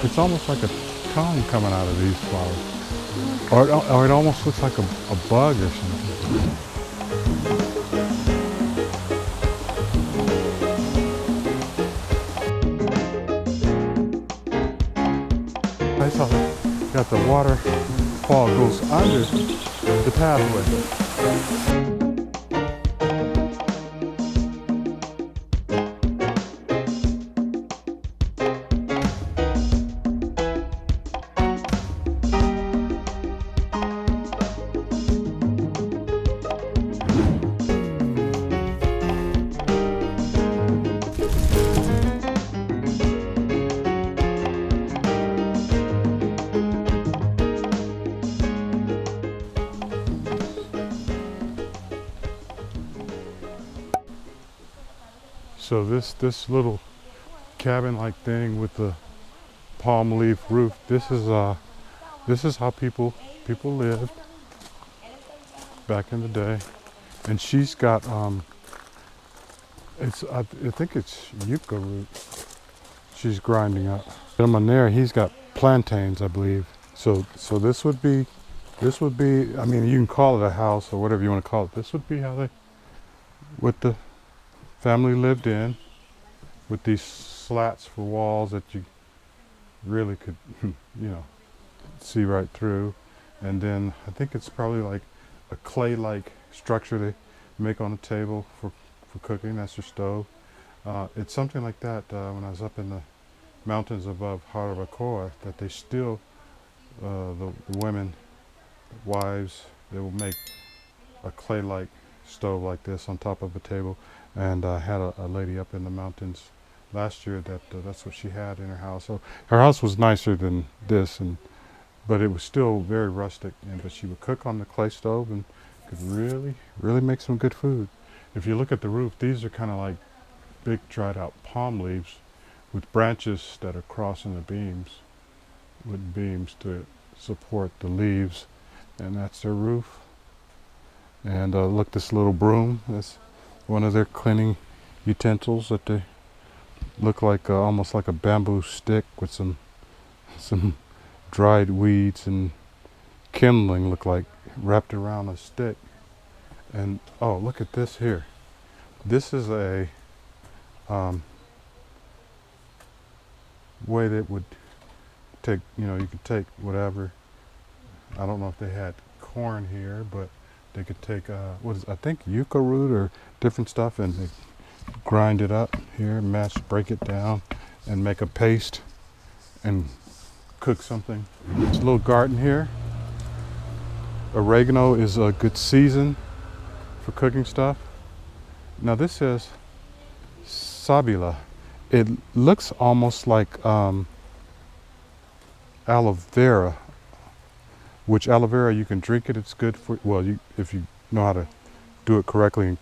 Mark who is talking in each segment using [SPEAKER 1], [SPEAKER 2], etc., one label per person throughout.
[SPEAKER 1] It's almost like a tongue coming out of these flowers. Or it almost looks like a bug or something. I saw that the waterfall goes under the pathway. So this little cabin-like thing with the palm leaf roof, this is how people lived back in the day. And she's got I think it's yucca root she's grinding up. Him on there, he's got plantains, I believe. So this would be, I mean, you can call it a house or whatever you want to call it. This would be how what the family lived in, with these slats for walls that you really could, see right through. And then I think it's probably like a clay-like structure they make on a table for cooking. That's your stove. It's something like that when I was up in the mountains above Jarabacoa, that they still, the women, wives, they will make a clay-like stove like this on top of a table. And I had a lady up in the mountains last year that's what she had in her house. So her house was nicer than this, but it was still very rustic. But she would cook on the clay stove and could really make some good food. If you look at the roof, these are kind of like big dried out palm leaves with branches that are crossing the beams, with beams to support the leaves, and that's their roof. And look, this little broom, that's one of their cleaning utensils that they look like almost like a bamboo stick with some dried weeds and kindling, look like wrapped around a stick. And oh, look at this here. This is a way that would take, you could take whatever. I don't know if they had corn here, but they could take I think yucca root or different stuff, and they grind it up here, break it down, and make a paste and cook something. There's a little garden here. Oregano is a good season for cooking stuff. Now this is sabila. It looks almost like aloe vera, which aloe vera, you can drink it. It's good for, well, if you know how to do it correctly and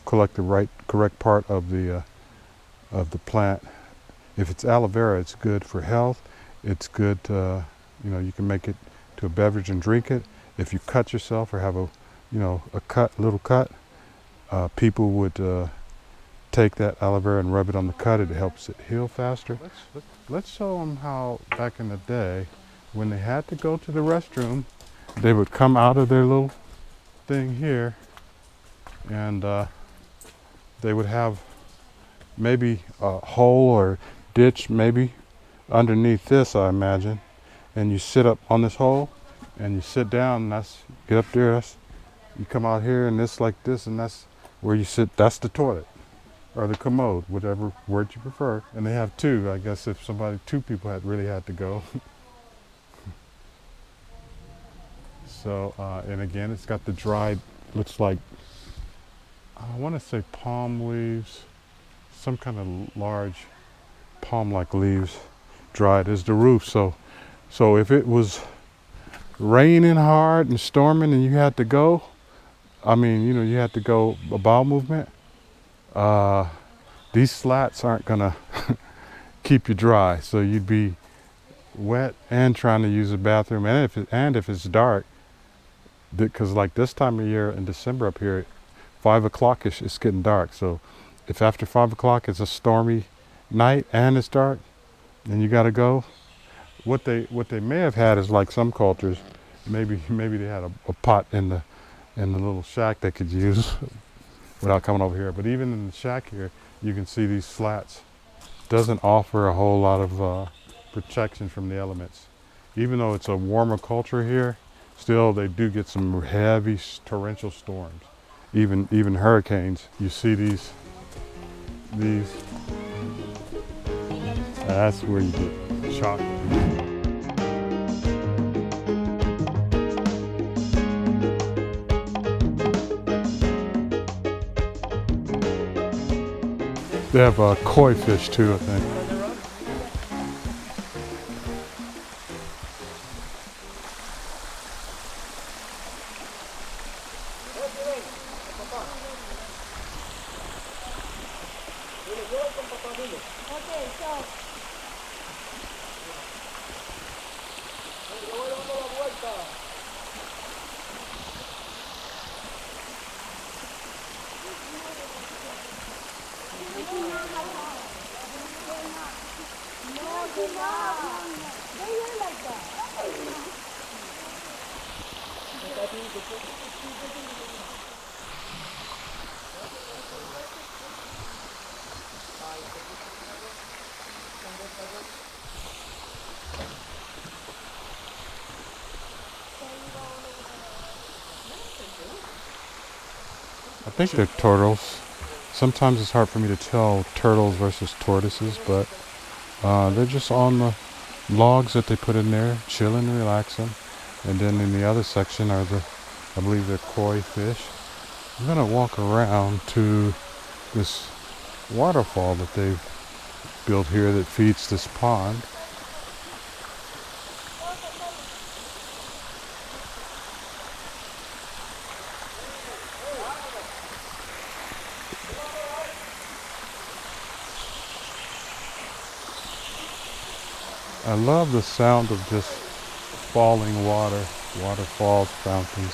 [SPEAKER 1] collect the correct part of the plant. If it's aloe vera, it's good for health. It's good, you can make it to a beverage and drink it. If you cut yourself or have a little cut, people would take that aloe vera and rub it on the cut. It helps it heal faster. Let's show them how back in the day, when they had to go to the restroom, they would come out of their little thing here, and they would have maybe a hole or ditch maybe underneath this, I imagine. And you sit up on this hole and you sit down, and get up there, you come out here, and this like this, and that's where you sit. That's the toilet or the commode, whatever word you prefer. And they have two, I guess, if two people really had to go. So, and again, it's got the dried, looks like, I want to say palm leaves, some kind of large palm-like leaves, dried as the roof. So if it was raining hard and storming and you had to go, you had to go a bowel movement, these slats aren't gonna keep you dry. So you'd be wet and trying to use the bathroom, and if it's dark, because like this time of year in December up here, 5 o'clock it's getting dark. So if after 5 o'clock it's a stormy night and it's dark and you gotta go, what they may have had is like some cultures, maybe they had a pot in the little shack they could use without coming over here. But even in the shack here, you can see these slats. Doesn't offer a whole lot of protection from the elements. Even though it's a warmer culture here, still they do get some heavy torrential storms. Even hurricanes. You see these. That's where you get chocolate. They have koi fish too, I think. I think they're turtles. Sometimes it's hard for me to tell turtles versus tortoises, but they're just on the logs that they put in there, chilling and relaxing. And then in the other section are I believe they're koi fish. I'm gonna walk around to this waterfall that they've built here that feeds this pond. I love the sound of just falling water, waterfalls, fountains.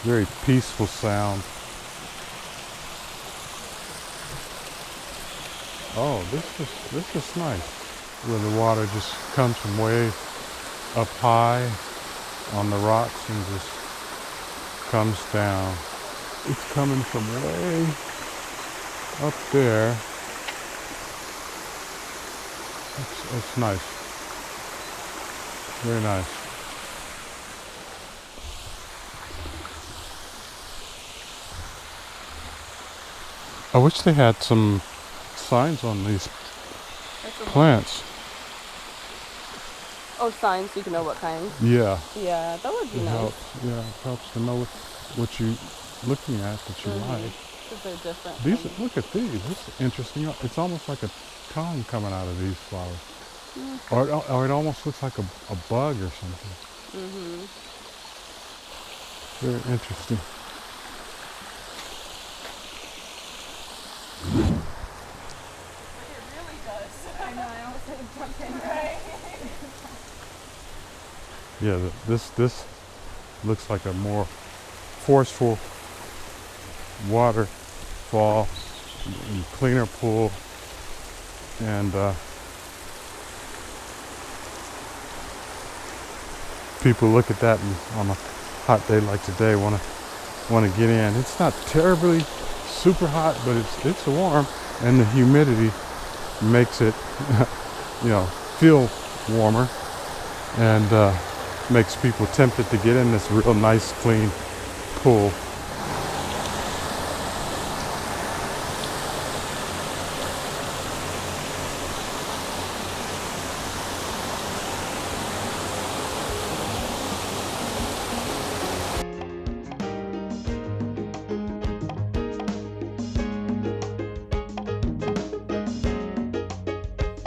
[SPEAKER 1] Very peaceful sound. Oh, this is nice. Where the water just comes from way up high on the rocks and just comes down. It's coming from way up there. It's nice. Very nice. I wish they had some signs on these plants.
[SPEAKER 2] Oh, signs so you can know what kind?
[SPEAKER 1] Yeah.
[SPEAKER 2] Yeah, that would be nice.
[SPEAKER 1] Yeah, it helps to know what you're looking at that you like.
[SPEAKER 2] Because they're different.
[SPEAKER 1] Look at these. This is interesting. It's almost like a tongue coming out of these flowers. Or it almost looks like a bug or something. Very interesting.
[SPEAKER 2] It really does. I know, I almost had to jump in, right?
[SPEAKER 1] Yeah, this looks like a more forceful waterfall, and cleaner pool, and people look at that and on a hot day like today want to get in. It's not terribly super hot, but it's warm, and the humidity makes it feel warmer, and makes people tempted to get in this real nice clean pool.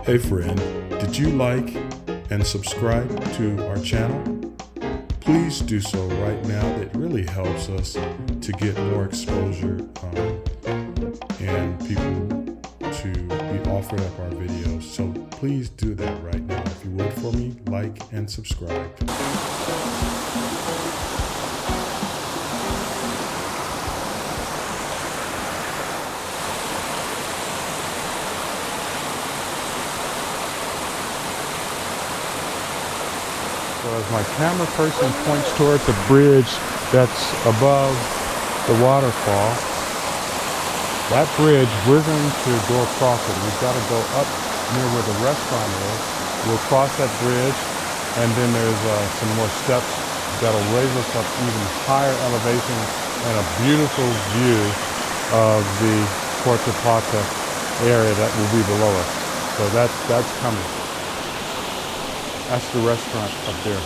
[SPEAKER 1] Hey friend, did you like and subscribe to our channel? Please do so right now. It really helps us to get more exposure and people to be offered up our videos. So please do that right now. If you would for me, like and subscribe. So as my camera person points towards the bridge that's above the waterfall, that bridge, we're going to go across it. We've got to go up near where the restaurant is. We'll cross that bridge, and then there's some more steps that'll raise us up even higher elevation and a beautiful view of the Puerto Plata area that will be below us. So that's coming. That's the restaurant up there.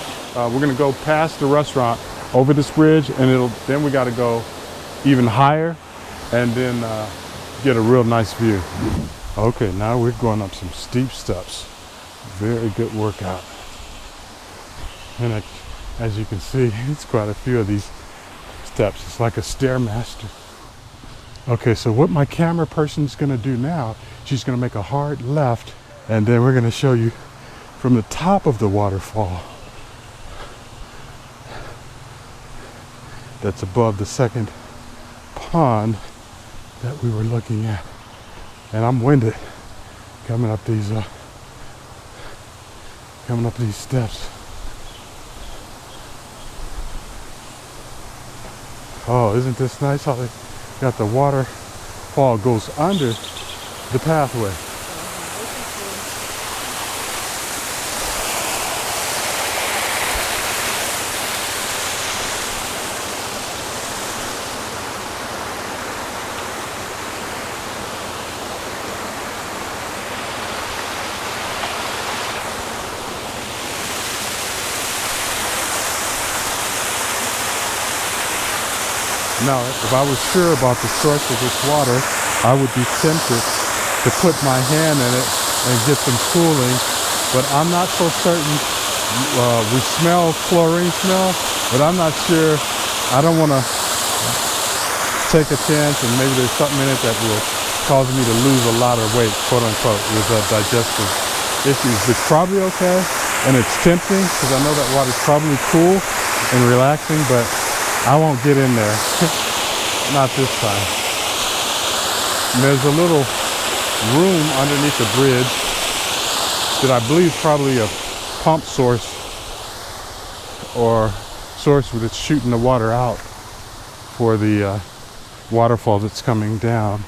[SPEAKER 1] We're gonna go past the restaurant over this bridge, and then we got to go even higher, and then get a real nice view. Okay, now we're going up some steep steps. Very good workout. And as you can see, it's quite a few of these steps. It's like a Stairmaster. Okay, so what my camera person's gonna do now, she's gonna make a hard left, and then we're gonna show you from the top of the waterfall that's above the second pond that we were looking at. And I'm winded coming up these steps. Oh, isn't this nice how they got the waterfall goes under the pathway. Now, if I was sure about the source of this water, I would be tempted to put my hand in it and get some cooling, but I'm not so certain. We smell chlorine smell, but I'm not sure. I don't want to take a chance, and maybe there's something in it that will cause me to lose a lot of weight, quote unquote, with digestive issues. It's probably okay, and it's tempting because I know that water's probably cool and relaxing, but I won't get in there. Not this time. And there's a little room underneath the bridge that I believe is probably a pump source or source that's shooting the water out for the waterfall that's coming down.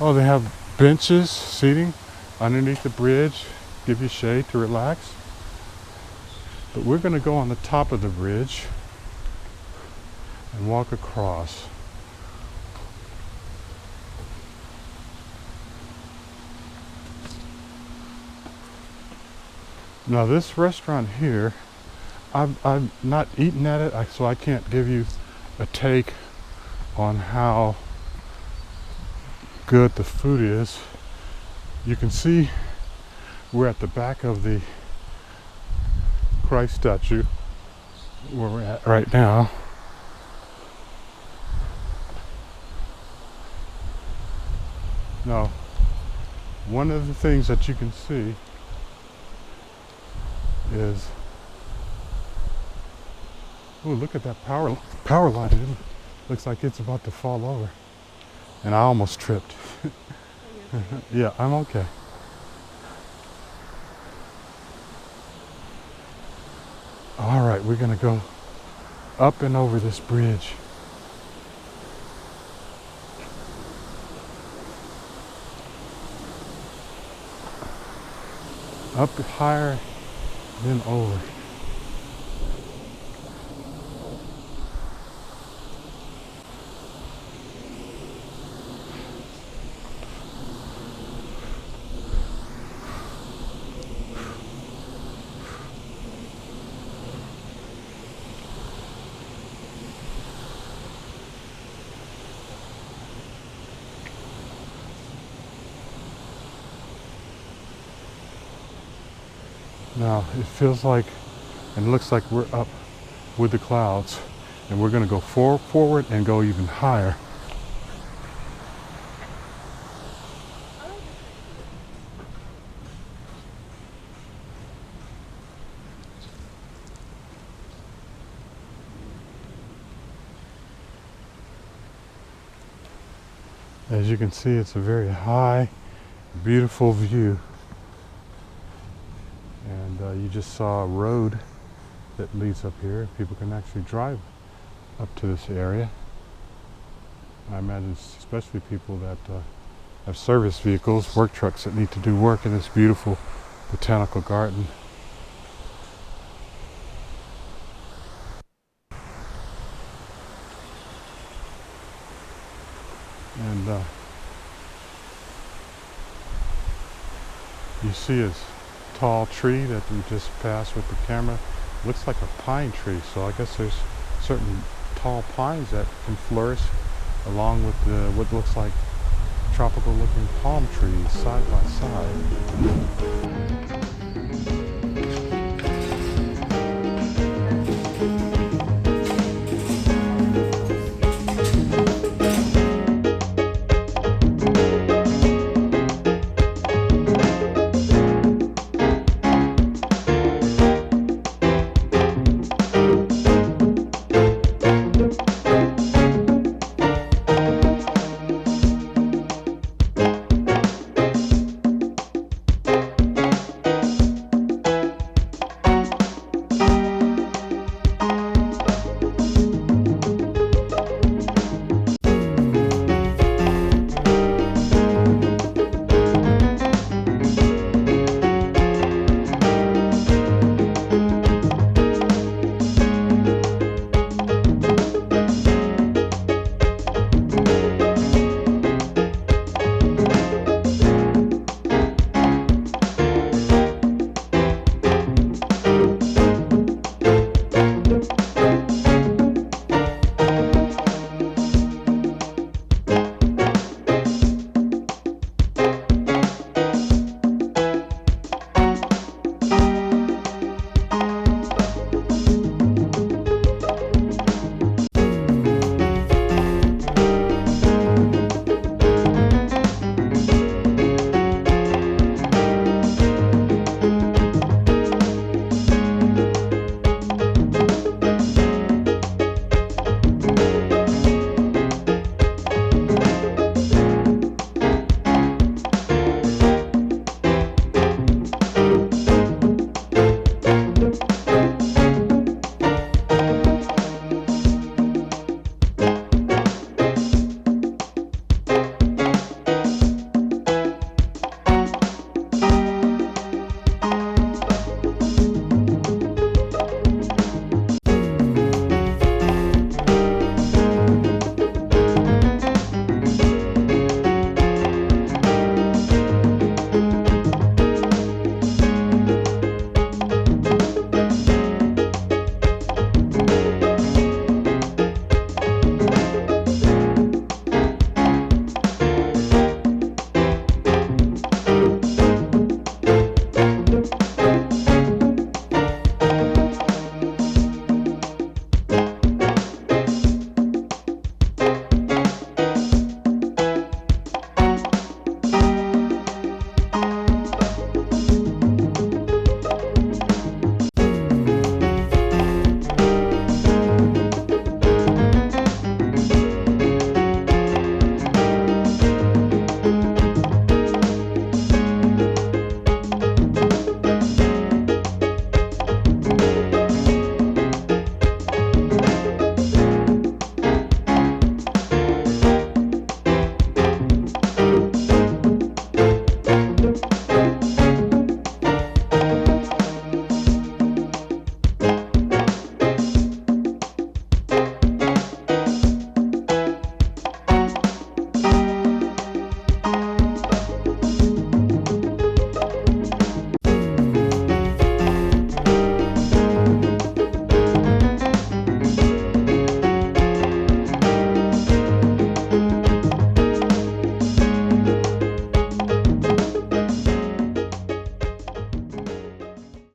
[SPEAKER 1] Oh, they have benches, seating underneath the bridge, give you shade to relax. But we're going to go on the top of the bridge and walk across. Now this restaurant here, I've not eaten at it, so I can't give you a take on how good the food is. You can see we're at the back of the Christ statue where we're at right now. Now, one of the things that you can see is, oh, look at that power line. It looks like it's about to fall over. And I almost tripped. Yeah, I'm okay. All right, we're gonna go up and over this bridge. Up higher, then over. Now it feels like and looks like we're up with the clouds, and we're going to go forward and go even higher. As you can see, it's a very high, beautiful view. And you just saw a road that leads up here. People can actually drive up to this area. I imagine especially people that have service vehicles, work trucks that need to do work in this beautiful botanical garden. And you see a tall tree that we just passed with the camera. Looks like a pine tree, so I guess there's certain tall pines that can flourish along with what looks like tropical looking palm trees side by side.